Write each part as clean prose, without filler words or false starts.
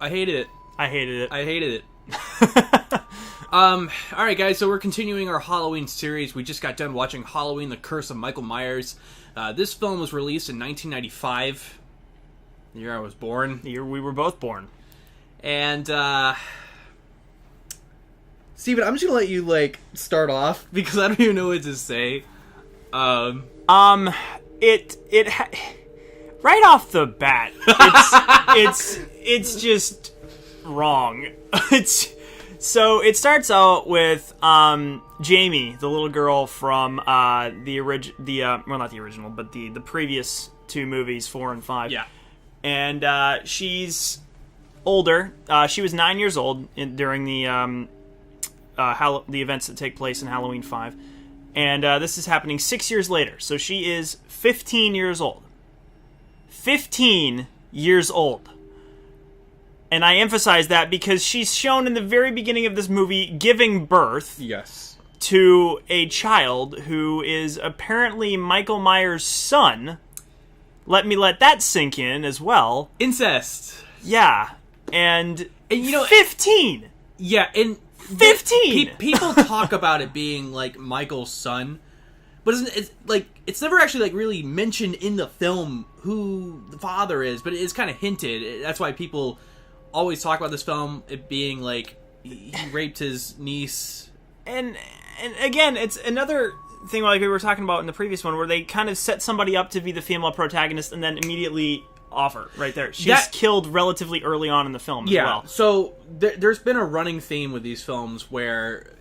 I hated it. I hated it. I hated it. Alright guys, so we're continuing our Halloween series. We just got done watching Halloween, The Curse of Michael Myers. This film was released in 1995. The year I was born. The year we were both born. And, Steven, I'm just gonna let you, start off, because I don't even know what to say. Right off the bat, it's just wrong. So it starts out with Jamie, the little girl from well, not the original, but the previous two movies, 4 and 5. Yeah. And she's older. She was 9 years old during the events that take place in Halloween 5. And this is happening 6 years later. So she is 15 years old. 15 years old. And I emphasize that because she's shown in the very beginning of this movie giving birth to a child who is apparently Michael Myers' son. Let that sink in as well. Incest. Yeah. And 15! Yeah, and 15! People talk about it being, Michael's son, but it's never actually, really mentioned in the film who the father is, but it's kind of hinted. That's why people always talk about this film, it being, he raped his niece. And again, it's another thing like we were talking about in the previous one, where they kind of set somebody up to be the female protagonist and then immediately offer right there. She's killed relatively early on in the film as well. So there's been a running theme with these films where,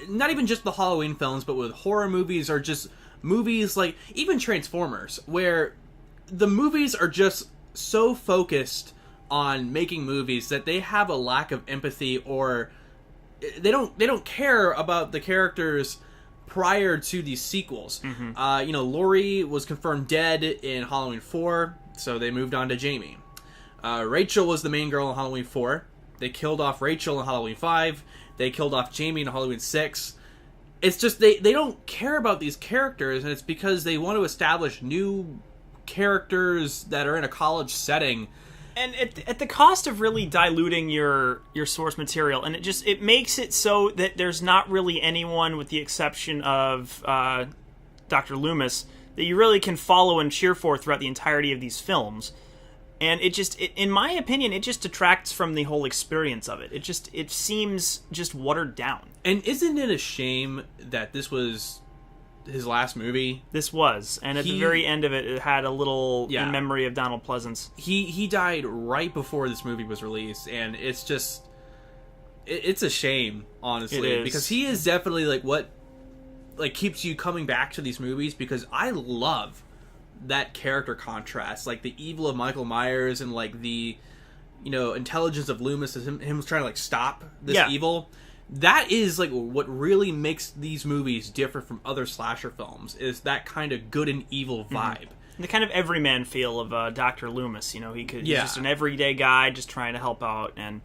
not even just the Halloween films, but with horror movies or just movies even Transformers, where the movies are just so focused on making movies that they have a lack of empathy, or they don't care about the characters prior to these sequels. Mm-hmm. Laurie was confirmed dead in Halloween 4, so they moved on to Jamie. Rachel was the main girl in Halloween 4. They killed off Rachel in Halloween 5. They killed off Jamie in Halloween 6. It's just they don't care about these characters, and it's because they want to establish new characters that are in a college setting. And at the cost of really diluting your source material, and it makes it so that there's not really anyone, with the exception of Dr. Loomis, that you really can follow and cheer for throughout the entirety of these films. And in my opinion, it just detracts from the whole experience of it. It seems just watered down. And isn't it a shame that this was his last movie? This was, and at the very end of it, it had a little in memory of Donald Pleasance. He died right before this movie was released, and it's just it's a shame, honestly, because he is definitely what keeps you coming back to these movies, because I love that character contrast, the evil of Michael Myers and the intelligence of Loomis, him trying to stop this evil. That is what really makes these movies different from other slasher films, is that kind of good and evil vibe. Mm-hmm. The kind of everyman feel of Dr. Loomis. He's just an everyday guy just trying to help out, and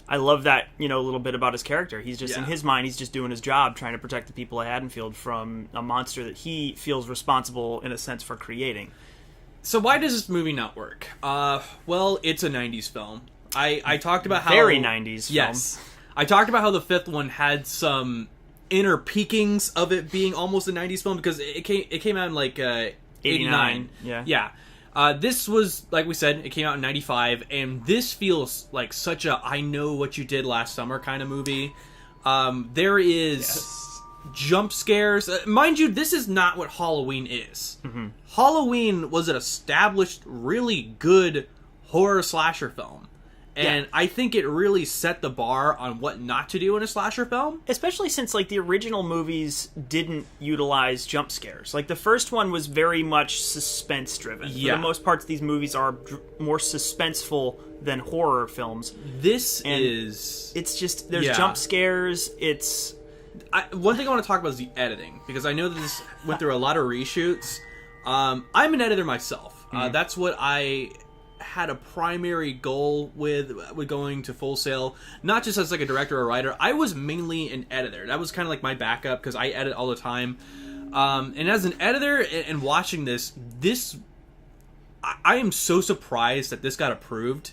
I love that a little bit about his character. He's just in his mind, he's just doing his job, trying to protect the people of Haddonfield from a monster that he feels responsible in a sense for creating. So why does this movie not work? Well, it's a 90s film. I talked about how very 90s film. Yes. I talked about how the fifth one had some inner peakings of it being almost a 90s film, because it came out in 89. Yeah. This was, like we said, it came out in 95, and this feels like such a I know what you did last summer kind of movie. There is jump scares. Mind you, this is not what Halloween is. Mm-hmm. Halloween was an established, really good horror slasher film. And I think it really set the bar on what not to do in a slasher film. Especially since, the original movies didn't utilize jump scares. The first one was very much suspense-driven. Yeah. For the most part, these movies are more suspenseful than horror films. It's just, there's jump scares, one thing I want to talk about is the editing, because I know that this went through a lot of reshoots. I'm an editor myself. Mm-hmm. That's what I had a primary goal with going to Full Sail, not just as a director or writer. I was mainly an editor. That was kind of my backup, because I edit all the time. And as an editor and watching this, I am so surprised that this got approved.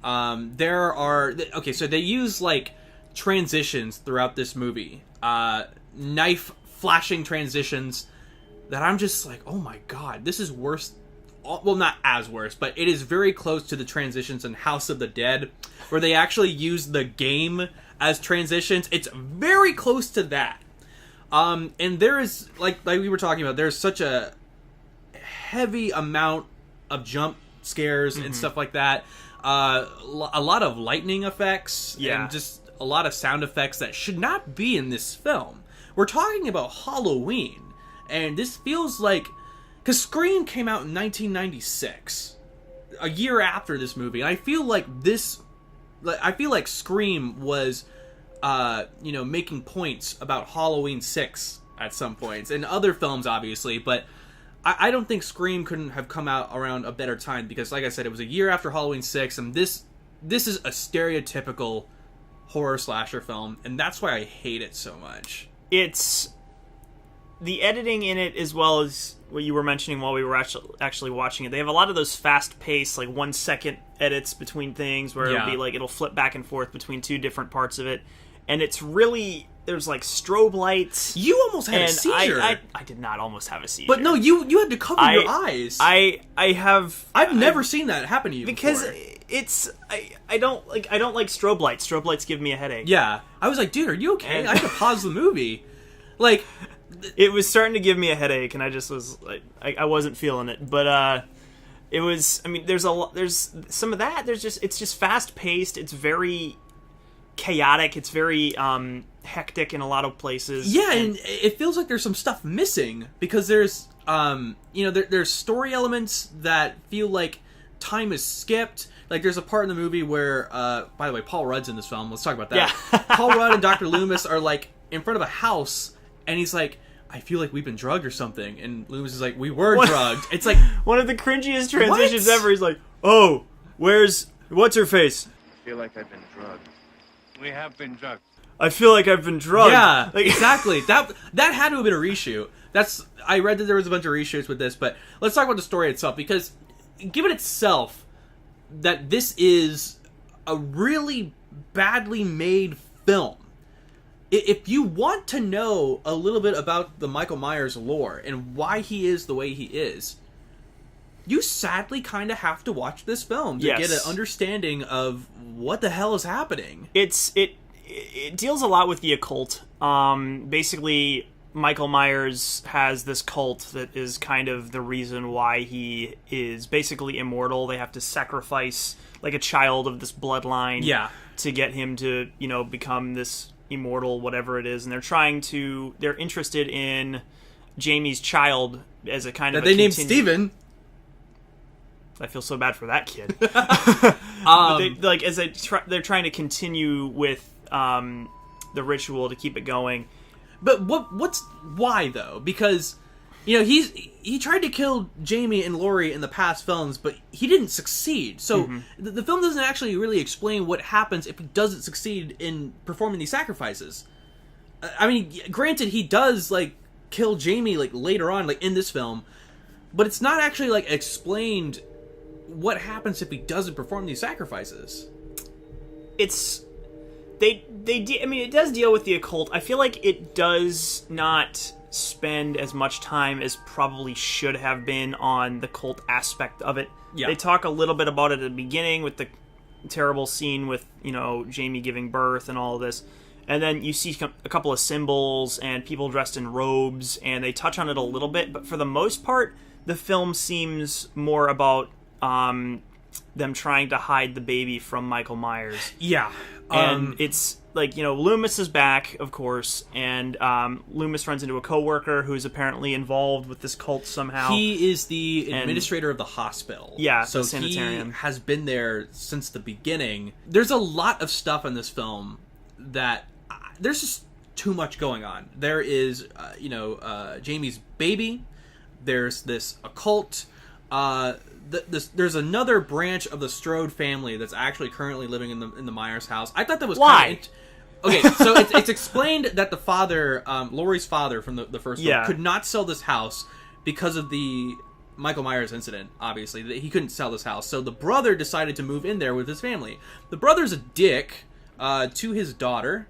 So they use like transitions throughout this movie, knife flashing transitions that I'm just like, oh my god, this is worse. Well, not as worse, but it is very close to the transitions in House of the Dead, where they actually use the game as transitions. It's very close to that. And there is, like we were talking about, there's such a heavy amount of jump scares and stuff like that. A lot of lightning effects and just a lot of sound effects that should not be in this film. We're talking about Halloween, and this feels like... Because Scream came out in 1996, a year after this movie, and I feel like Scream was, making points about Halloween 6 at some points, and other films, obviously, but I don't think Scream couldn't have come out around a better time, because, like I said, it was a year after Halloween 6, and this is a stereotypical horror slasher film, and that's why I hate it so much. It's... the editing in it, as well as what you were mentioning while we were actually watching it, they have a lot of those fast-paced, like 1 second edits between things, where it'll be like, it'll flip back and forth between two different parts of it, and it's really, there's like strobe lights. You almost had a seizure. I did not almost have a seizure. But no, you had to cover your eyes. I've never seen that happen to you because before. It's I don't like strobe lights. Strobe lights give me a headache. Yeah, I was like, dude, are you okay? I had to pause the movie. Like, it was starting to give me a headache, and I just was like, I wasn't feeling it. But it was. I mean, there's some of that. It's just fast paced. It's very chaotic. It's very hectic in a lot of places. Yeah, and it feels like there's some stuff missing, because there's there's story elements that feel like time is skipped. Like, there's a part in the movie where, by the way, Paul Rudd's in this film. Let's talk about that. Yeah. Paul Rudd and Dr. Loomis are, like, in front of a house, and he's like, I feel like we've been drugged or something. And Loomis is like, we were drugged. It's like... one of the cringiest transitions ever. He's like, oh, what's her face? I feel like I've been drugged. We have been drugged. I feel like I've been drugged. Yeah, exactly. That had to have been a reshoot. I read that there was a bunch of reshoots with this, but let's talk about the story itself, because given itself that this is a really badly made film, if you want to know a little bit about the Michael Myers lore and why he is the way he is, you sadly kind of have to watch this film to get an understanding of what the hell is happening. It deals a lot with the occult. Basically, Michael Myers has this cult that is kind of the reason why he is basically immortal. They have to sacrifice like a child of this bloodline to get him to, become this immortal, whatever it is. And they're interested in Jamie's child as a kind of... They named Steven. I feel so bad for that kid. They're trying to continue with the ritual to keep it going. But why though? Because he tried to kill Jamie and Laurie in the past films, but he didn't succeed. So the film doesn't actually really explain what happens if he doesn't succeed in performing these sacrifices. I mean, granted, he does like kill Jamie like later on, like in this film, but it's not actually like explained what happens if he doesn't perform these sacrifices. It does deal with the occult. I feel like it does not spend as much time as probably should have been on the cult aspect of it. Yeah. They talk a little bit about it at the beginning with the terrible scene with, Jamie giving birth and all of this. And then you see a couple of symbols and people dressed in robes, and they touch on it a little bit. But for the most part, the film seems more about them trying to hide the baby from Michael Myers. Yeah. And it's like, Loomis is back, of course, and Loomis runs into a coworker who's apparently involved with this cult somehow. He is the administrator of the hospital. Yeah, so the sanitarium. He has been there since the beginning. There's a lot of stuff in this film that there's just too much going on. There is, Jamie's baby. There's this occult. There's another branch of the Strode family that's actually currently living in the Myers house. I thought that was why. Okay, so it's explained that the father, Laurie's father from the first film, could not sell this house because of the Michael Myers incident, obviously. He couldn't sell this house. So the brother decided to move in there with his family. The brother's a dick to his daughter.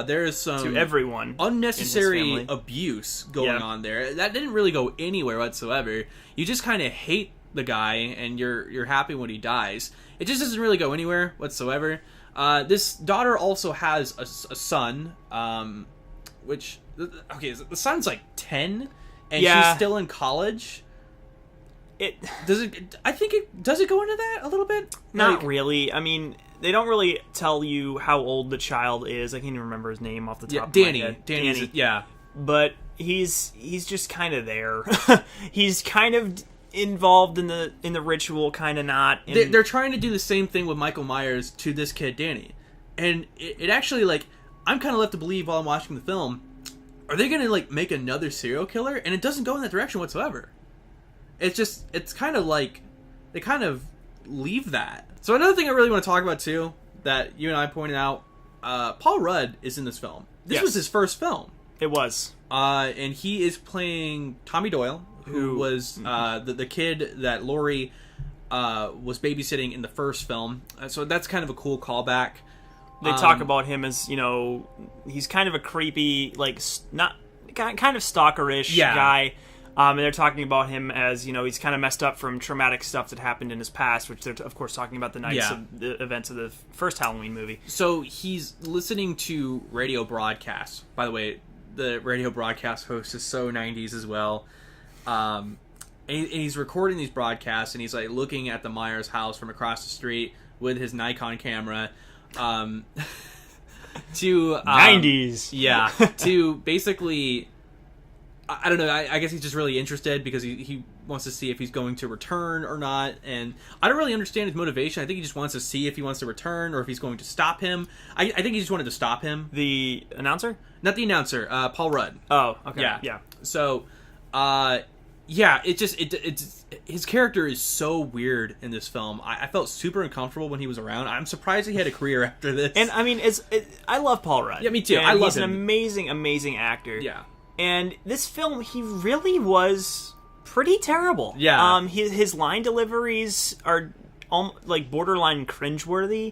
There is some to everyone unnecessary abuse going on there. That didn't really go anywhere whatsoever. You just kind of hate the guy, and you're happy when he dies. It just doesn't really go anywhere whatsoever. This daughter also has a son, which... Okay, the son's like 10, and she's still in college. Does it go into that a little bit? Not really. I mean, they don't really tell you how old the child is. I can't even remember his name off the top of my head. Danny. Yeah. But he's just kind of there. He's kind of involved in the ritual, kind of not. They're trying to do the same thing with Michael Myers to this kid, Danny. And it actually, like, I'm kind of left to believe while I'm watching the film, are they going to, like, make another serial killer? And it doesn't go in that direction whatsoever. It's kind of like, they kind of leave that. So another thing I really want to talk about, too, that you and I pointed out, Paul Rudd is in this film. This was his first film. It was. And he is playing Tommy Doyle, who was the kid that Laurie was babysitting in the first film. So that's kind of a cool callback. They talk about him as, you know, he's kind of a creepy, like, not kind of stalkerish guy. And they're talking about him as, you know, he's kind of messed up from traumatic stuff that happened in his past, which they're, of course, talking about the nights of the events of the first Halloween movie. So he's listening to radio broadcasts. By the way, the radio broadcast host is so 90s as well. And he's recording these broadcasts, and he's, like, looking at the Myers house from across the street with his Nikon camera. To 90s. Yeah. To basically... I don't know, I guess he's just really interested because he wants to see if he's going to return or not, and I don't really understand his motivation. I think he just wants to see if he wants to return or if he's going to stop him. I think he just wanted to stop him. The announcer? Not the announcer, Paul Rudd. Oh, okay. Yeah. So, it's his character is so weird in this film. I felt super uncomfortable when he was around. I'm surprised he had a career after this. And, I mean, I love Paul Rudd. Yeah, me too. And I love him. He's an amazing, amazing actor. Yeah. And this film, he really was pretty terrible. Yeah. His line deliveries are like borderline cringeworthy.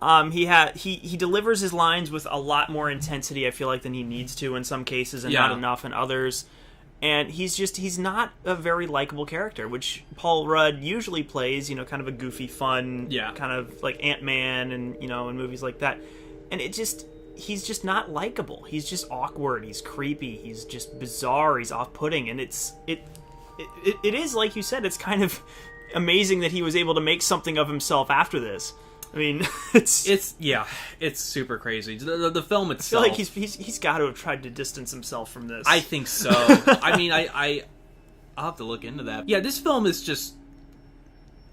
He delivers his lines with a lot more intensity, I feel like, than he needs to in some cases, and not enough in others. And he's not a very likable character, which Paul Rudd usually plays, you know, kind of a goofy, fun, kind of like Ant-Man and, you know, in movies like that. And he's just not likable. He's just awkward. He's creepy. He's just bizarre. He's off-putting, and it is, like you said, it's kind of amazing that he was able to make something of himself after this. I mean, it's super crazy. The film itself. I feel like he's got to have tried to distance himself from this. I think so. I mean, I'll have to look into that. Yeah, this film is just.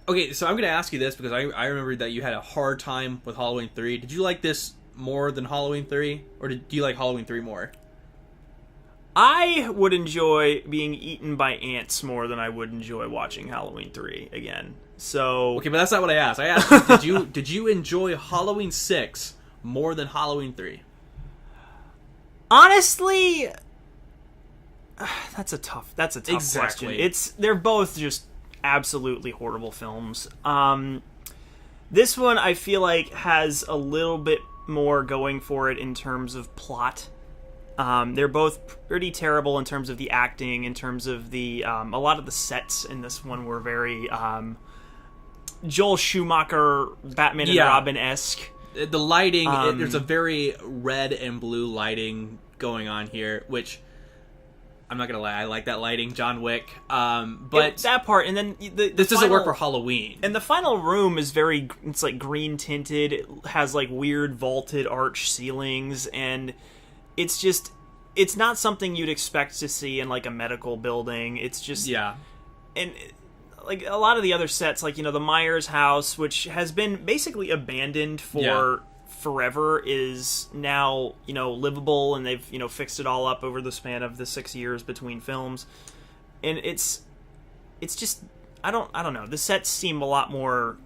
Okay, so I'm going to ask you this because I remember that you had a hard time with Halloween 3. Did you like this more than Halloween 3, or do you like Halloween 3 more? I would enjoy being eaten by ants more than I would enjoy watching Halloween 3 again. So okay, but that's not what I asked. I asked you, did you enjoy Halloween 6 more than Halloween 3? Honestly, that's a tough question. They're both just absolutely horrible films. This one I feel like has a little bit more going for it in terms of plot. They're both pretty terrible in terms of the acting, in terms of the a lot of the sets in this one were very Joel Schumacher, Batman and Robin-esque. The lighting, there's a very red and blue lighting going on here, which I'm not gonna lie, I like that lighting, John Wick. But that part, and then this doesn't work for Halloween. And the final room is it's like green tinted. It has like weird vaulted arch ceilings, and it's not something you'd expect to see in like a medical building. It's just and like a lot of the other sets, like, you know, the Myers house, which has been basically abandoned for forever, is now, you know, livable, and they've, you know, fixed it all up over the span of the 6 years between films. And it's just I don't know. The sets seem a lot more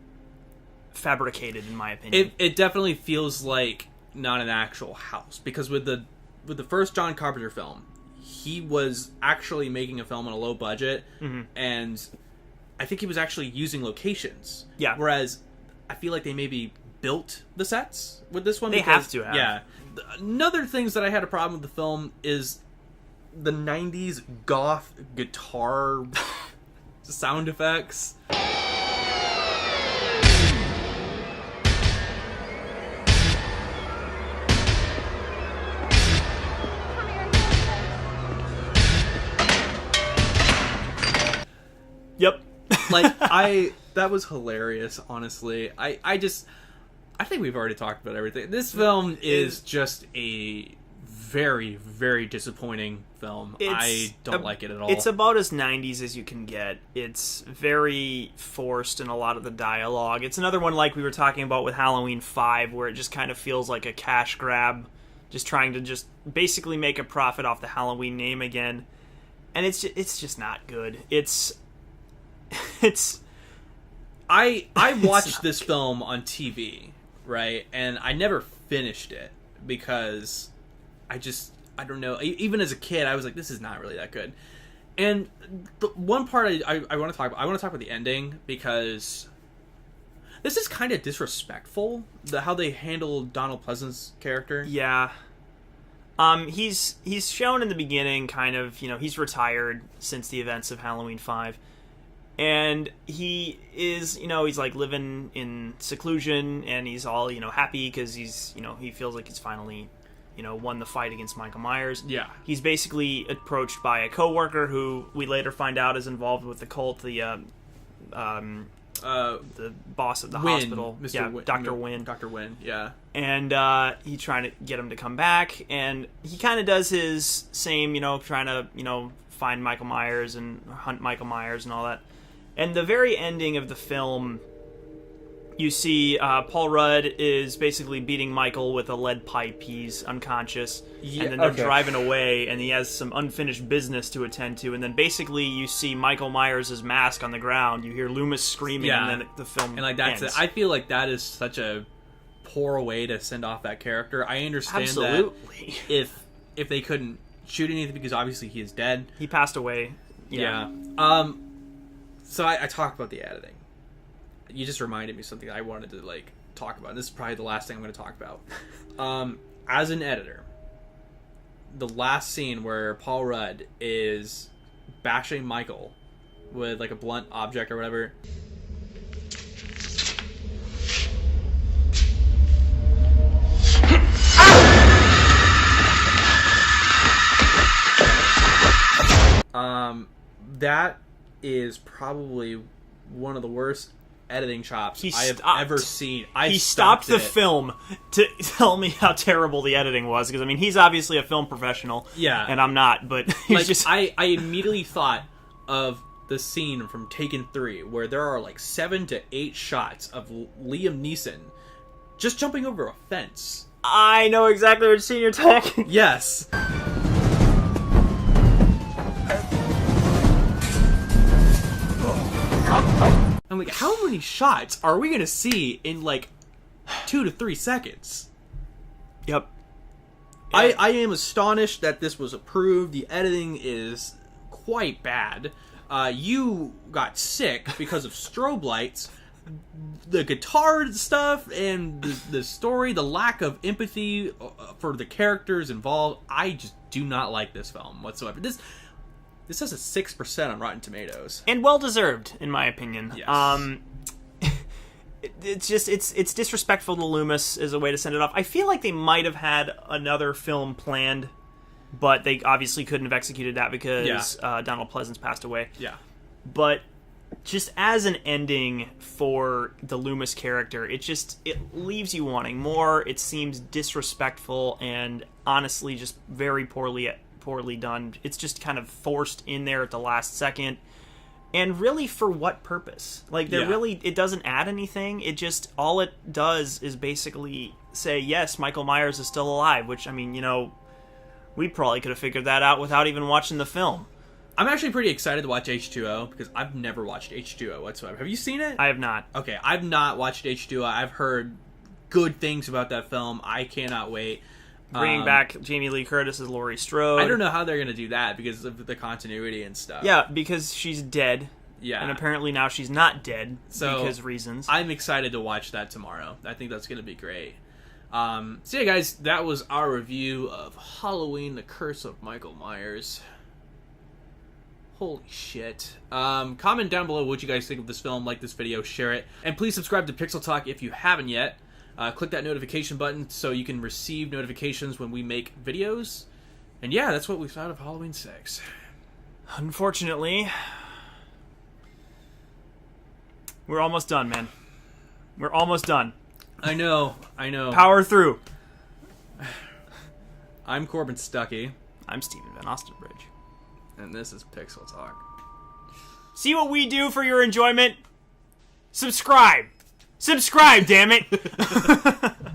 fabricated, in my opinion. It definitely feels like not an actual house, because with the first John Carpenter film, he was actually making a film on a low budget, and I think he was actually using locations. Yeah. Whereas I feel like they maybe built the sets with this one. They have to have. Yeah. Another things that I had a problem with the film is the 90s goth guitar sound effects. Yep. Like, that was hilarious, honestly. I think we've already talked about everything. This film is just a very, very disappointing film. I don't like it at all. It's about as 90s as you can get. It's very forced in a lot of the dialogue. It's another one like we were talking about with Halloween 5, where it just kind of feels like a cash grab, just trying to just basically make a profit off the Halloween name again. And it's just not good. I watched this film on TV, right? And I never finished it because I don't know. Even as a kid, I was like, this is not really that good. And the one part I want to talk about, the ending, because this is kind of disrespectful, how they handled Donald Pleasance's character. Yeah. He's shown in the beginning kind of, he's retired since the events of Halloween 5. And he is, he's like living in seclusion, and he's all, happy because he's, he feels like he's finally, won the fight against Michael Myers. Yeah. He's basically approached by a coworker who we later find out is involved with the cult, the boss of the hospital. Dr. Wynn. Dr. Wynn, yeah. And he's trying to get him to come back, and he kind of does his same, trying to, find Michael Myers and hunt Michael Myers and all that. And the very ending of the film, you see Paul Rudd is basically beating Michael with a lead pipe. He's unconscious. Yeah, and then they're driving away, and he has some unfinished business to attend to. And then basically you see Michael Myers' mask on the ground. You hear Loomis screaming, and then the film that's ends. it. I feel like that is such a poor way to send off that character. I understand Absolutely. that if they couldn't shoot anything, because obviously he is dead. He passed away. Yeah. So I talked about the editing. You just reminded me of something I wanted to talk about. This is probably the last thing I'm going to talk about. As an editor, the last scene where Paul Rudd is bashing Michael with a blunt object or whatever. That is probably one of the worst editing chops I have ever seen. He stopped the film to tell me how terrible the editing was, because he's obviously a film professional, and I'm not. But he's I immediately thought of the scene from Taken 3 where there are 7 to 8 shots of Liam Neeson just jumping over a fence. I know exactly what scene you're talking. Yes. I'm like, how many shots are we gonna see in 2 to 3 seconds? Yep. I am astonished that this was approved. The editing is quite bad. You got sick because of strobe lights. The guitar stuff and the story, the lack of empathy for the characters involved. I just do not like this film whatsoever. This has a 6% on Rotten Tomatoes, and well deserved, in my opinion. Yes. It's disrespectful to Loomis as a way to send it off. I feel like they might have had another film planned, but they obviously couldn't have executed that because Donald Pleasance passed away. Yeah. But just as an ending for the Loomis character, it leaves you wanting more. It seems disrespectful and honestly just very poorly done. It's just kind of forced in there at the last second. And really, for what purpose? It doesn't add anything. It just, all it does is basically say, yes, Michael Myers is still alive, which, we probably could have figured that out without even watching the film. I'm actually pretty excited to watch H2O, because I've never watched H2O whatsoever. Have you seen it? I have not. Okay, I've not watched H2O. I've heard good things about that film. I cannot wait. Bringing back Jamie Lee Curtis as Laurie Strode. I don't know how they're going to do that because of the continuity and stuff. Yeah, because she's dead. Yeah. And apparently now she's not dead So, because reasons. I'm excited to watch that tomorrow. I think that's going to be great. So yeah, guys, that was our review of Halloween: The Curse of Michael Myers. Holy shit. Comment down below what you guys think of this film, like this video, share it, and please subscribe to Pixel Talk if you haven't yet. Click that notification button so you can receive notifications when we make videos. And yeah, that's what we thought of Halloween 6. Unfortunately, we're almost done, man. We're almost done. I know. Power through. I'm Corbin Stuckey. I'm Stephen Van Ostenbridge. And this is Pixel Talk. See what we do for your enjoyment? Subscribe! Subscribe, damn it!